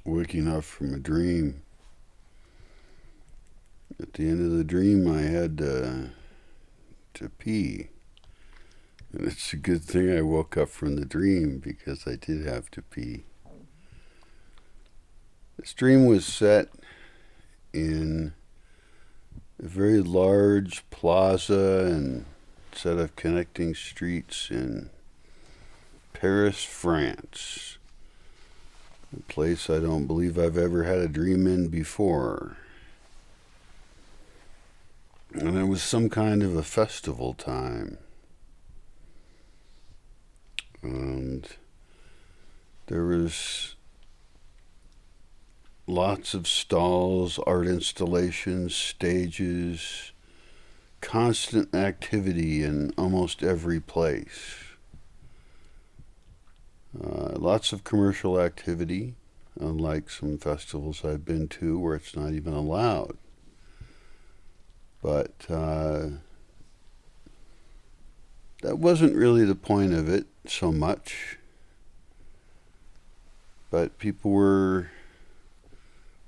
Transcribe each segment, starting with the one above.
waking up from a dream. At the end of the dream, I had to pee. And it's a good thing I woke up from the dream because I did have to pee. This dream was set in a very large plaza and set of connecting streets in Paris, France. A place I don't believe I've ever had a dream in before. And it was some kind of a festival time. And there was lots of stalls, art installations, stages, constant activity in almost every place. Lots of commercial activity, unlike some festivals I've been to where it's not even allowed. But that wasn't really the point of it so much. But people were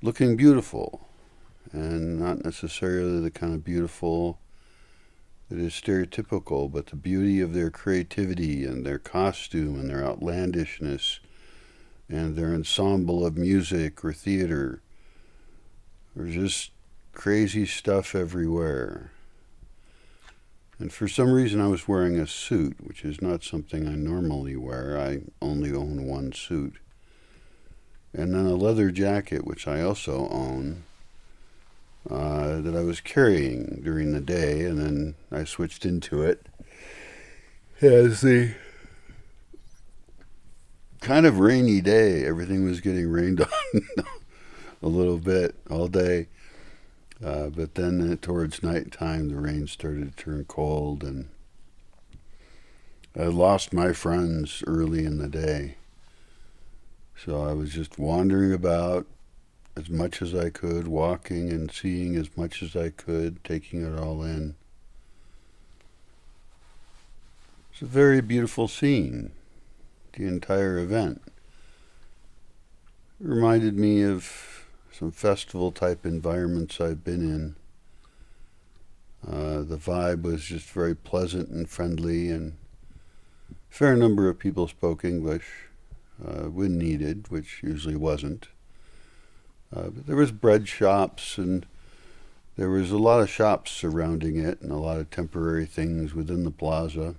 looking beautiful, and not necessarily the kind of beautiful that is stereotypical, but the beauty of their creativity and their costume and their outlandishness and their ensemble of music or theater. There's just crazy stuff everywhere. And for some reason I was wearing a suit, which is not something I normally wear. I only own one suit. And then a leather jacket, which I also own, that I was carrying during the day, and then I switched into it as the kind of rainy day. Everything was getting rained on a little bit all day. But then towards nighttime, the rain started to turn cold, and I lost my friends early in the day. So I was just wandering about as much as I could, walking and seeing as much as I could, taking it all in. It's a very beautiful scene, the entire event. It reminded me of some festival-type environments I've been in. The vibe was just very pleasant and friendly, and a fair number of people spoke English when needed, which usually wasn't. But there was bread shops, and there was a lot of shops surrounding it, and a lot of temporary things within the plaza.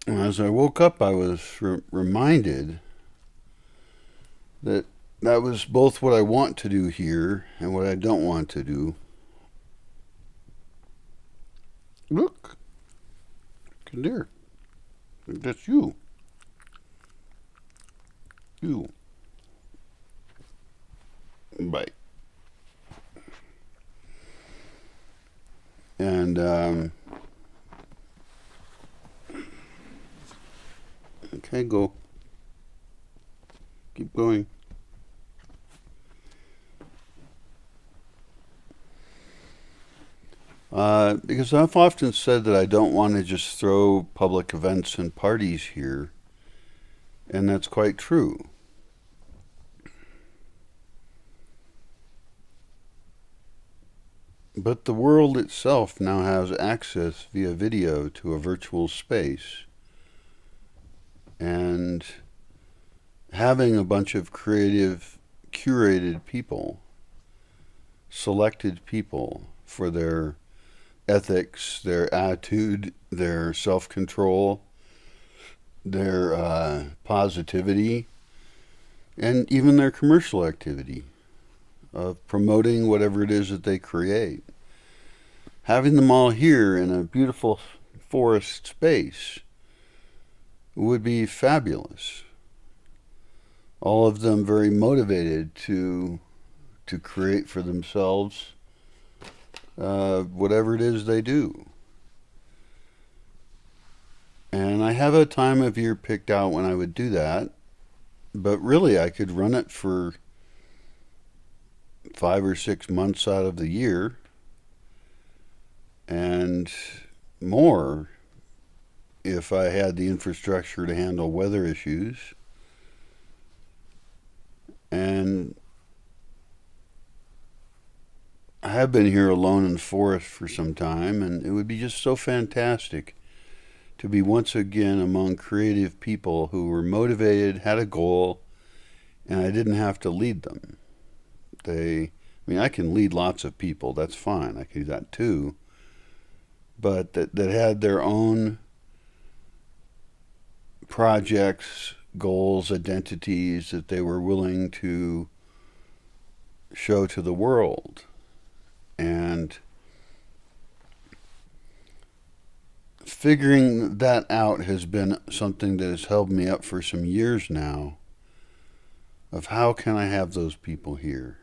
And as I woke up, I was reminded that that was both what I want to do here and what I don't want to do. Look, there. That's you. You. Bye. And, okay, go. Keep going. Because I've often said that I don't want to just throw public events and parties here, and that's quite true. But the world itself now has access via video to a virtual space. And having a bunch of creative, curated people, selected people for their ethics, their attitude, their self-control, their positivity, and even their commercial activity of promoting whatever it is that they create. Having them all here in a beautiful forest space would be fabulous. All of them very motivated to create for themselves whatever it is they do. And I have a time of year picked out when I would do that, but really I could run it for 5 or 6 months out of the year and more if I had the infrastructure to handle weather issues. And I have been here alone in the forest for some time, and it would be just so fantastic to be once again among creative people who were motivated, had a goal, and I didn't have to lead them. I can lead lots of people, that's fine, I can do that too, but that had their own projects, goals, identities that they were willing to show to the world. And figuring that out has been something that has held me up for some years now, of how can I have those people here?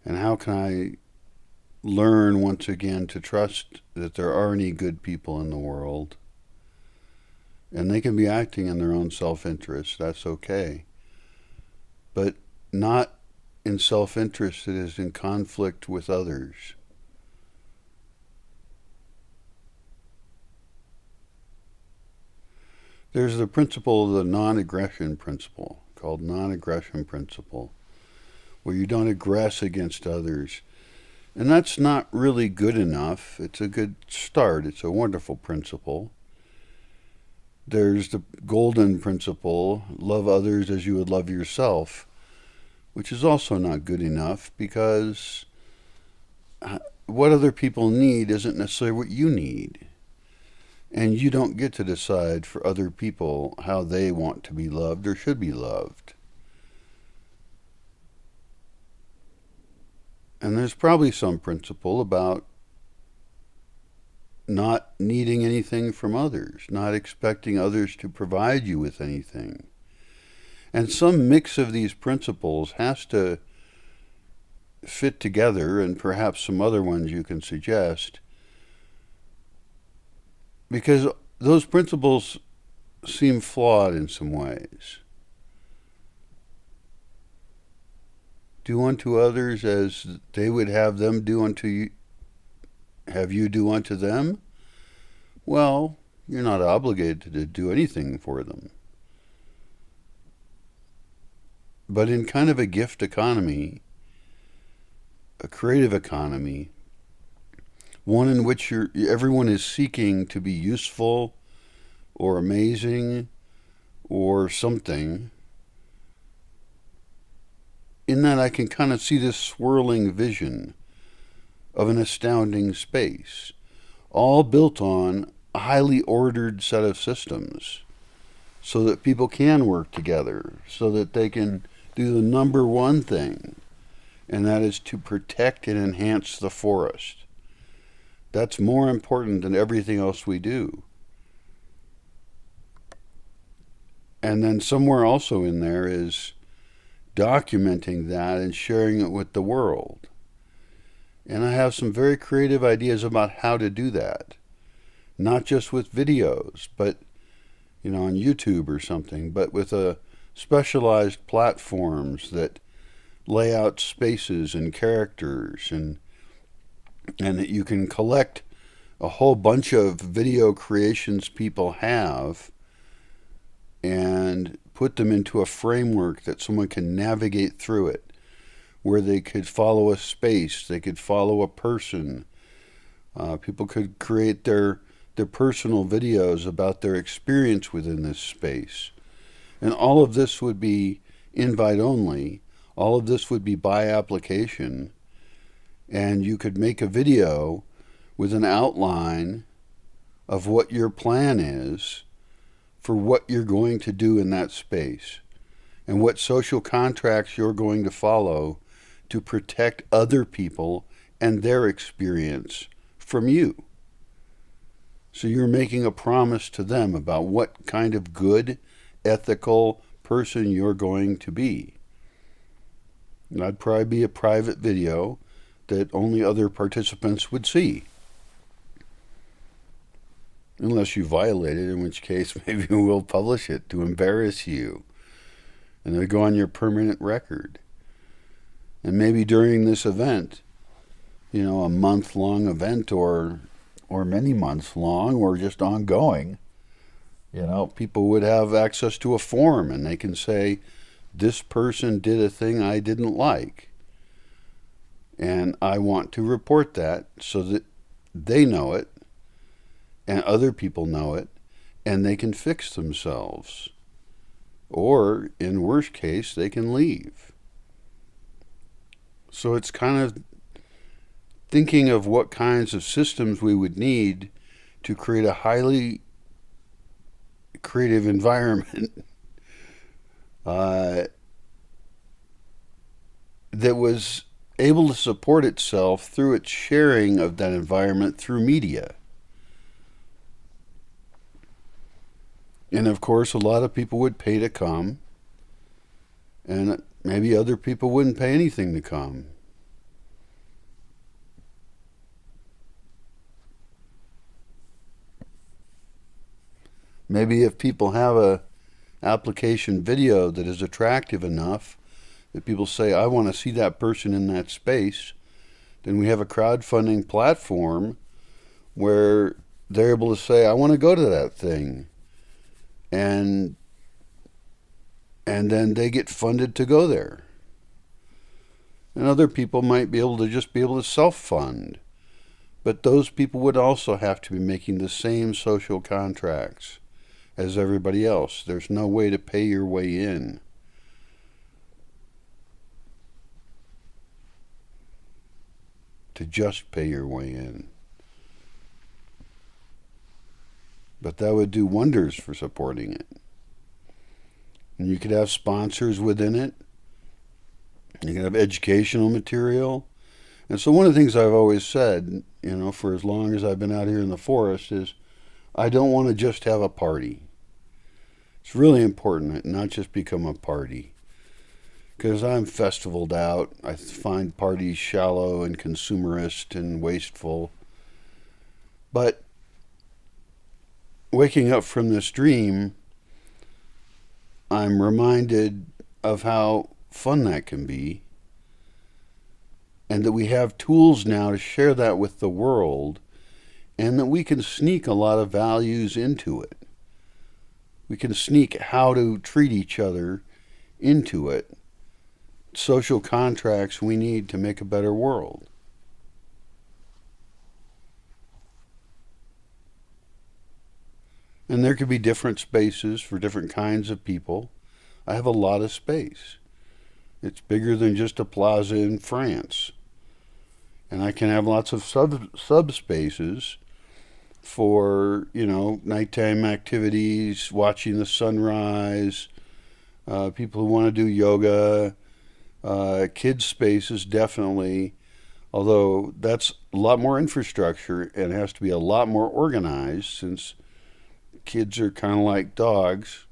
And how can I learn once again to trust that there are any good people in the world? And they can be acting in their own self-interest, that's okay. But not in self-interest that is in conflict with others. There's the principle of the non-aggression principle, called non-aggression principle, where you don't aggress against others. And that's not really good enough. It's a good start. It's a wonderful principle. There's the golden principle, love others as you would love yourself, which is also not good enough, because what other people need isn't necessarily what you need. And you don't get to decide for other people how they want to be loved or should be loved. And there's probably some principle about not needing anything from others, not expecting others to provide you with anything. And some mix of these principles has to fit together, and perhaps some other ones you can suggest, because those principles seem flawed in some ways. Do unto others as they would have them do unto you, have you do unto them? Well, you're not obligated to do anything for them. But in kind of a gift economy, a creative economy, one in which everyone is seeking to be useful or amazing or something, in that I can kind of see this swirling vision of an astounding space, all built on a highly ordered set of systems, so that people can work together, so that they can do the number one thing, and that is to protect and enhance the forest. That's more important than everything else we do. And then somewhere also in there is documenting that and sharing it with the world. And I have some very creative ideas about how to do that. Not just with videos, but on YouTube or something, but with specialized platforms that lay out spaces and characters, and that you can collect a whole bunch of video creations people have and put them into a framework that someone can navigate through it, where they could follow a space, they could follow a person. People could create their personal videos about their experience within this space. And all of this would be invite only. All of this would be by application. And you could make a video with an outline of what your plan is for what you're going to do in that space, and what social contracts you're going to follow to protect other people and their experience from you. So you're making a promise to them about what kind of good, ethical person you're going to be. And that'd probably be a private video that only other participants would see. Unless you violate it, in which case maybe we'll publish it to embarrass you. And it'll go on your permanent record. And maybe during this event, a month-long event or or many months long or just ongoing. People would have access to a form and they can say, this person did a thing I didn't like. And I want to report that so that they know it and other people know it and they can fix themselves. Or, in worst case, they can leave. So it's kind of thinking of what kinds of systems we would need to create a highly creative environment that was able to support itself through its sharing of that environment through media. And of course, a lot of people would pay to come, and maybe other people wouldn't pay anything to come. Maybe if people have a application video that is attractive enough that people say, I want to see that person in that space, then we have a crowdfunding platform where they're able to say, I want to go to that thing. And then they get funded to go there. And other people might be able to self-fund. But those people would also have to be making the same social contracts as everybody else. There's no way to pay your way in. To just pay your way in. But that would do wonders for supporting it. And you could have sponsors within it. You could have educational material. And so one of the things I've always said, for as long as I've been out here in the forest, is I don't want to just have a party. It's really important to not just become a party. Because I'm festivaled out. I find parties shallow and consumerist and wasteful. But waking up from this dream, I'm reminded of how fun that can be, and that we have tools now to share that with the world, and that we can sneak a lot of values into it. We can sneak how to treat each other into it. Social contracts we need to make a better world. And there could be different spaces for different kinds of people. I have a lot of space. It's bigger than just a plaza in France. And I can have lots of subspaces for, nighttime activities, watching the sunrise, people who want to do yoga, kids spaces definitely, although that's a lot more infrastructure and has to be a lot more organized since kids are kind of like dogs.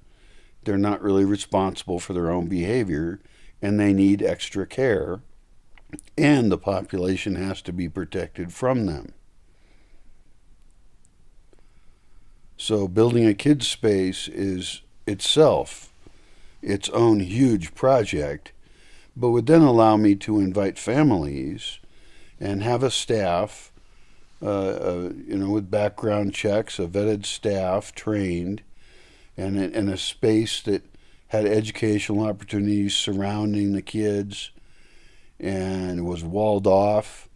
They're not really responsible for their own behavior, and they need extra care, and the population has to be protected from them. So building a kids space is itself its own huge project, but would then allow me to invite families and have a staff with background checks, a vetted staff, trained, and a space that had educational opportunities surrounding the kids and was walled off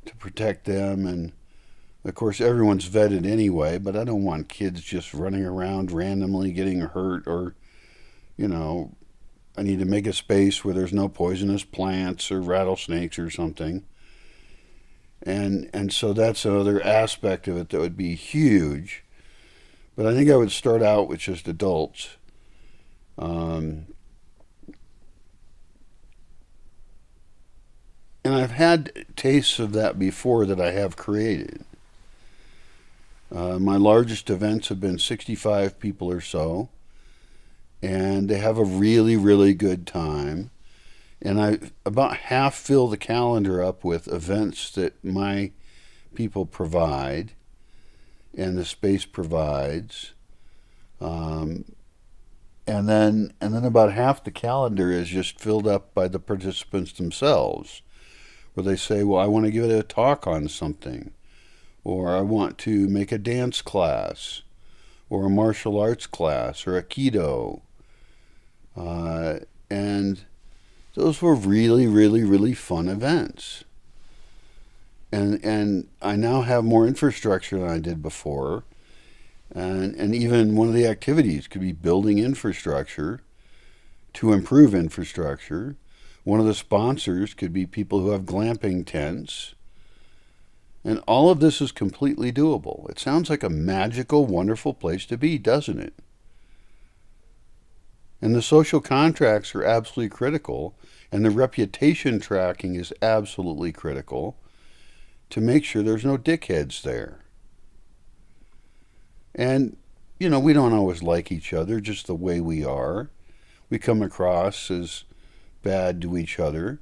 to protect them. And, of course, everyone's vetted anyway, but I don't want kids just running around randomly getting hurt or, I need to make a space where there's no poisonous plants or rattlesnakes or something. And so that's another aspect of it that would be huge. But I think I would start out with just adults. And I've had tastes of that before that I have created. My largest events have been 65 people or so. And they have a really, really good time. And I about half fill the calendar up with events that my people provide and the space provides. And then about half the calendar is just filled up by the participants themselves, where they say, well, I want to give it a talk on something, or I want to make a dance class, or a martial arts class, or a keto. And those were really, really, really fun events. And I now have more infrastructure than I did before. And even one of the activities could be building infrastructure to improve infrastructure. One of the sponsors could be people who have glamping tents. And all of this is completely doable. It sounds like a magical, wonderful place to be, doesn't it? And the social contracts are absolutely critical, and the reputation tracking is absolutely critical to make sure there's no dickheads there. And, we don't always like each other just the way we are. We come across as bad to each other.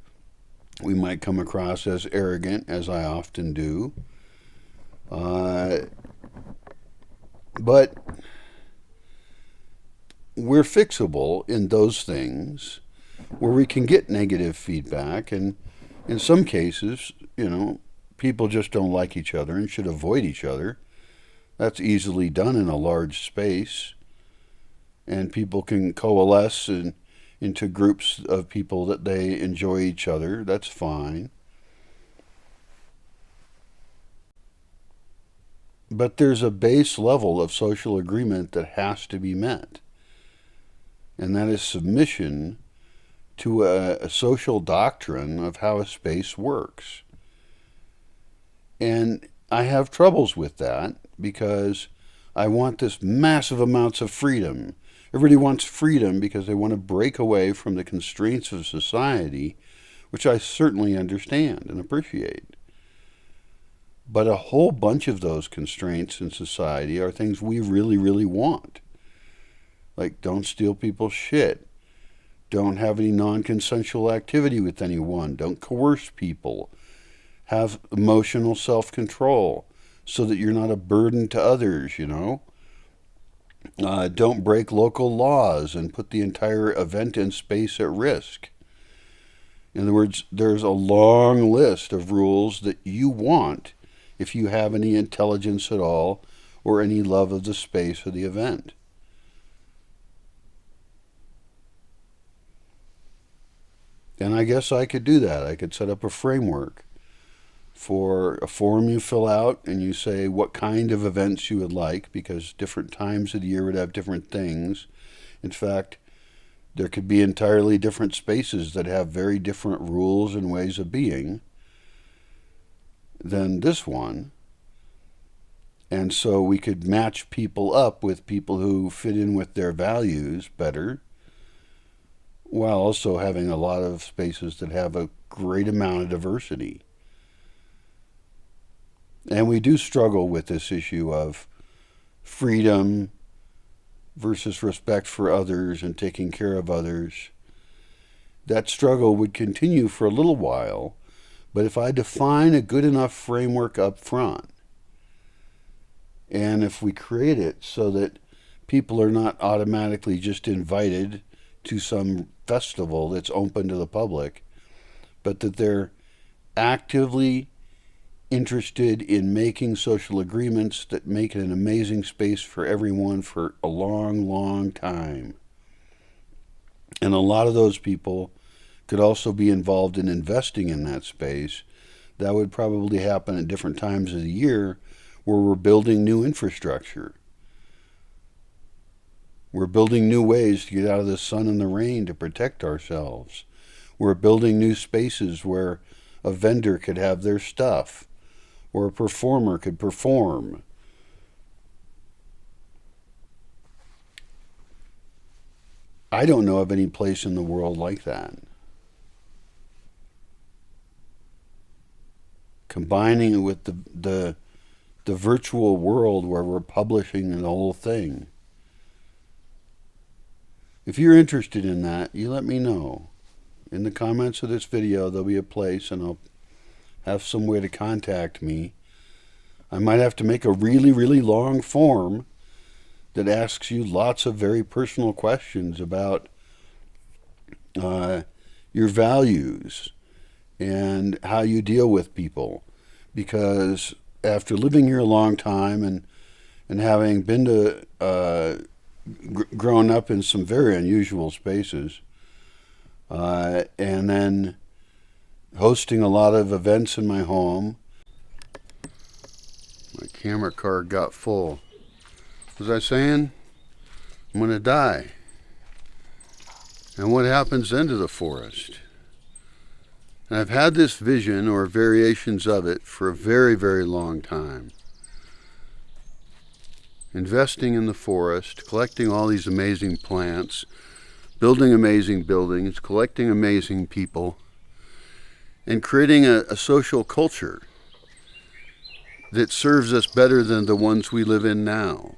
We might come across as arrogant, as I often do. But we're fixable in those things where we can get negative feedback. And in some cases, people just don't like each other and should avoid each other. That's easily done in a large space. And people can coalesce into groups of people that they enjoy each other. That's fine. But there's a base level of social agreement that has to be met. And that is submission to a social doctrine of how a space works. And I have troubles with that because I want this massive amounts of freedom. Everybody wants freedom because they want to break away from the constraints of society, which I certainly understand and appreciate. But a whole bunch of those constraints in society are things we really, really want. Like, don't steal people's shit. Don't have any non-consensual activity with anyone. Don't coerce people. Have emotional self-control so that you're not a burden to others, Don't break local laws and put the entire event and space at risk. In other words, there's a long list of rules that you want if you have any intelligence at all or any love of the space or the event. And I guess I could do that. I could set up a framework for a form you fill out, and you say what kind of events you would like, because different times of the year would have different things. In fact, there could be entirely different spaces that have very different rules and ways of being than this one. And so we could match people up with people who fit in with their values better, while also having a lot of spaces that have a great amount of diversity. And we do struggle with this issue of freedom versus respect for others and taking care of others. That struggle would continue for a little while, but if I define a good enough framework up front, and if we create it so that people are not automatically just invited to some festival that's open to the public, but that they're actively interested in making social agreements that make it an amazing space for everyone for a long, long time. And a lot of those people could also be involved in investing in that space. That would probably happen at different times of the year where we're building new infrastructure. We're building new ways to get out of the sun and the rain to protect ourselves. We're building new spaces where a vendor could have their stuff, or a performer could perform. I don't know of any place in the world like that. Combining it with the virtual world where we're publishing the whole thing. If you're interested in that, you let me know. In the comments of this video, there'll be a place, and I'll have some way to contact me. I might have to make a really, really long form that asks you lots of very personal questions about your values and how you deal with people. Because after living here a long time and having been to grown up in some very unusual spaces, and then hosting a lot of events in my home. My camera card got full. Was I saying? I'm going to die. And what happens then to the forest? And I've had this vision, or variations of it, for a very, very long time. Investing in the forest, collecting all these amazing plants, building amazing buildings, collecting amazing people, and creating a social culture that serves us better than the ones we live in now,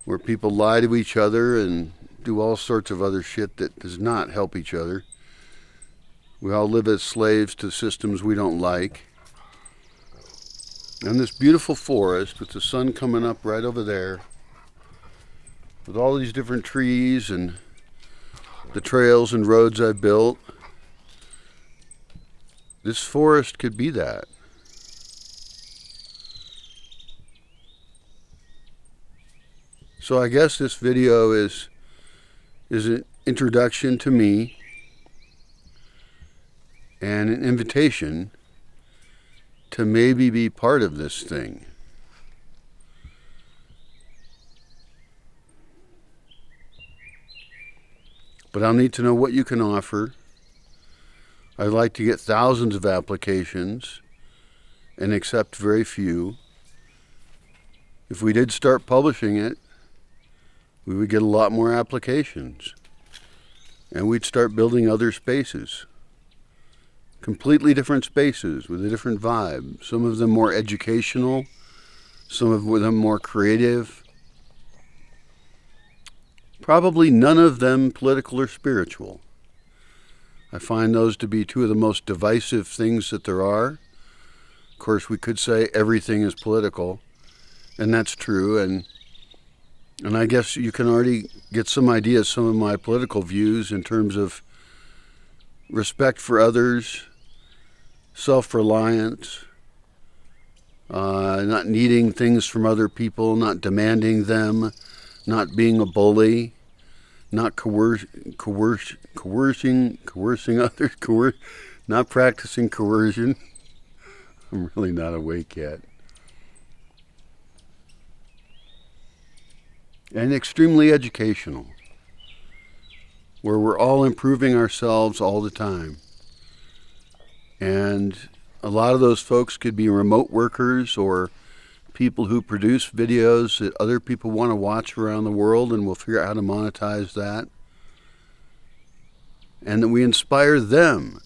where people lie to each other and do all sorts of other shit that does not help each other. We all live as slaves to systems we don't like. And this beautiful forest with the sun coming up right over there, with all these different trees and the trails and roads I've built, this forest could be that. So I guess this video is an introduction to me and an invitation to maybe be part of this thing. But I'll need to know what you can offer. I'd like to get thousands of applications and accept very few. If we did start publishing it, we would get a lot more applications. And we'd start building other spaces. Completely different spaces with a different vibe. Some of them more educational, some of them more creative. Probably none of them political or spiritual. I find those to be two of the most divisive things that there are. Of course, we could say everything is political, and that's true, and I guess you can already get some idea of some of my political views in terms of respect for others, self-reliance, not needing things from other people, not demanding them, not being a bully, not coercing others, not practicing coercion. I'm really not awake yet. And extremely educational, where we're all improving ourselves all the time. And a lot of those folks could be remote workers or people who produce videos that other people want to watch around the world, and we'll figure out how to monetize that. And that we inspire them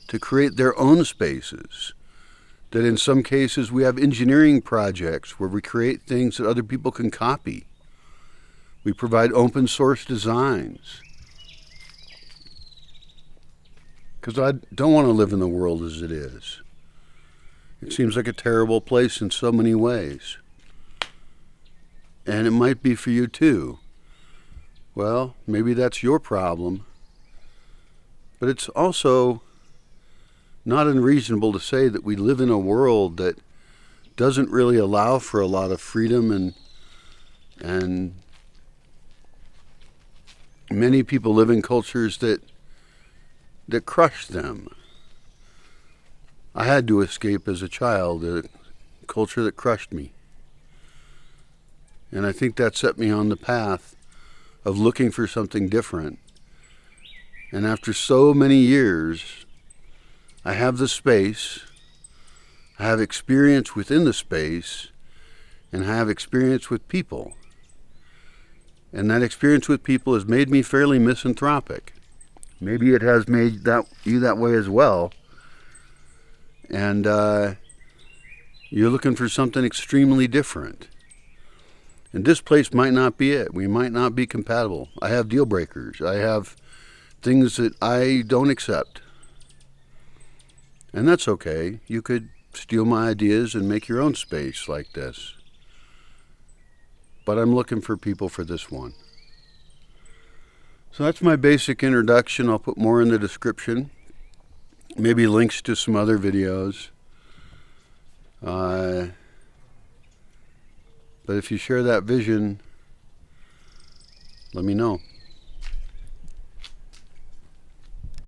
to create their own spaces. That in some cases we have engineering projects where we create things that other people can copy. We provide open source designs. Because I don't want to live in the world as it is. It seems like a terrible place in so many ways. And it might be for you too. Well, maybe that's your problem. But it's also not unreasonable to say that we live in a world that doesn't really allow for a lot of freedom, and many people live in cultures that crush them. I had to escape as a child, a culture that crushed me. And I think that set me on the path of looking for something different. And after so many years, I have the space, I have experience within the space, and I have experience with people. And that experience with people has made me fairly misanthropic. Maybe it has made you that way as well. And you're looking for something extremely different. And this place might not be it. We might not be compatible. I have deal breakers. I have things that I don't accept. And that's okay. You could steal my ideas and make your own space like this. But I'm looking for people for this one. So that's my basic introduction. I'll put more in the description. Maybe links to some other videos. But if you share that vision, let me know.